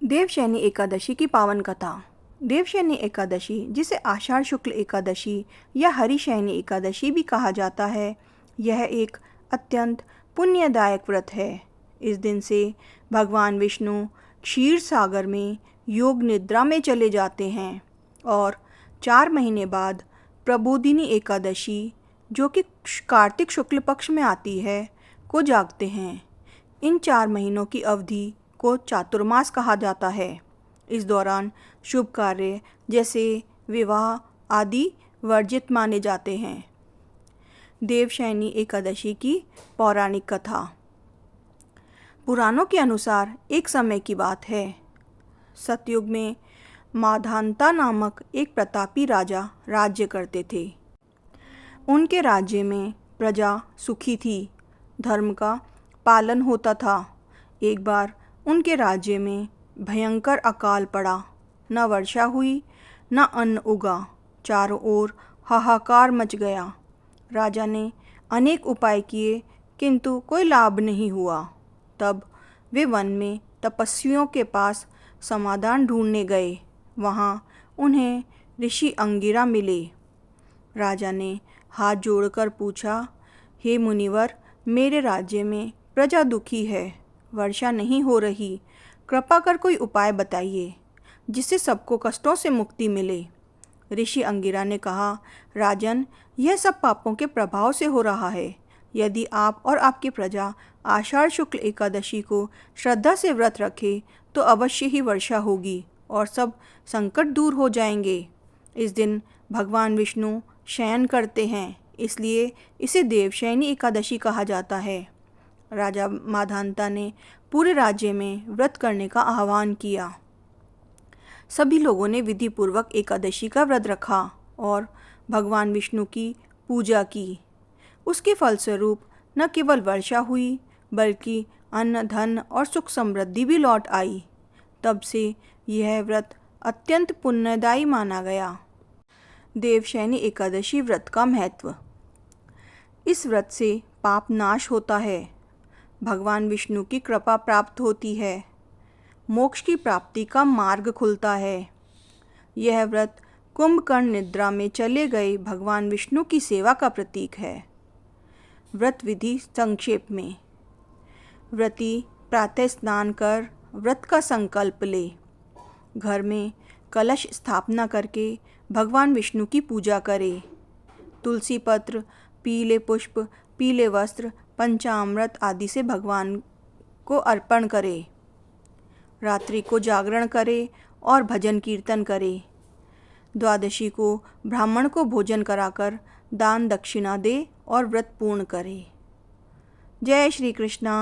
देवशयनी एकादशी की पावन कथा। देवशयनी एकादशी, जिसे आषाढ़ शुक्ल एकादशी या हरिशयनी एकादशी भी कहा जाता है, यह एक अत्यंत पुण्यदायक व्रत है। इस दिन से भगवान विष्णु क्षीर सागर में योग निद्रा में चले जाते हैं और 4 महीने बाद प्रबोधिनी एकादशी, जो कि कार्तिक शुक्ल पक्ष में आती है, को जागते हैं। इन 4 महीनों की अवधि को चातुर्मास कहा जाता है। इस दौरान शुभ कार्य जैसे विवाह आदि वर्जित माने जाते हैं। देवशयनी एकादशी की पौराणिक कथा। पुराणों के अनुसार एक समय की बात है। सतयुग में माधांता नामक एक प्रतापी राजा राज्य करते थे। उनके राज्य में प्रजा सुखी थी, धर्म का पालन होता था। एक बार उनके राज्य में भयंकर अकाल पड़ा। न वर्षा हुई, न अन्न उगा। चारों ओर हाहाकार मच गया। राजा ने अनेक उपाय किए, किंतु कोई लाभ नहीं हुआ। तब वे वन में तपस्वियों के पास समाधान ढूंढने गए। वहाँ उन्हें ऋषि अंगिरा मिले। राजा ने हाथ जोड़कर पूछा, हे मुनिवर, मेरे राज्य में प्रजा दुखी है, वर्षा नहीं हो रही। कृपा कर कोई उपाय बताइए जिससे सबको कष्टों से मुक्ति मिले। ऋषि अंगिरा ने कहा, राजन, यह सब पापों के प्रभाव से हो रहा है। यदि आप और आपकी प्रजा आषाढ़ शुक्ल एकादशी को श्रद्धा से व्रत रखे तो अवश्य ही वर्षा होगी और सब संकट दूर हो जाएंगे। इस दिन भगवान विष्णु शयन करते हैं, इसलिए इसे देवशयनी एकादशी कहा जाता है। राजा माधांता ने पूरे राज्य में व्रत करने का आह्वान किया। सभी लोगों ने विधि पूर्वक एकादशी का व्रत रखा और भगवान विष्णु की पूजा की। उसके फलस्वरूप न केवल वर्षा हुई, बल्कि अन्न, धन और सुख समृद्धि भी लौट आई। तब से यह व्रत अत्यंत पुण्यदायी माना गया। देवशयनी एकादशी व्रत का महत्व। इस व्रत से पाप नाश होता है, भगवान विष्णु की कृपा प्राप्त होती है, मोक्ष की प्राप्ति का मार्ग खुलता है। यह व्रत कुंभकर्ण निद्रा में चले गए भगवान विष्णु की सेवा का प्रतीक है। व्रत विधि संक्षेप में। व्रती प्रातः स्नान कर व्रत का संकल्प ले। घर में कलश स्थापना करके भगवान विष्णु की पूजा करे। तुलसी पत्र, पीले पुष्प, पीले वस्त्र, पंचामृत आदि से भगवान को अर्पण करे। रात्रि को जागरण करे और भजन कीर्तन करे। द्वादशी को ब्राह्मण को भोजन कराकर दान दक्षिणा दे और व्रत पूर्ण करे। जय श्री कृष्णा।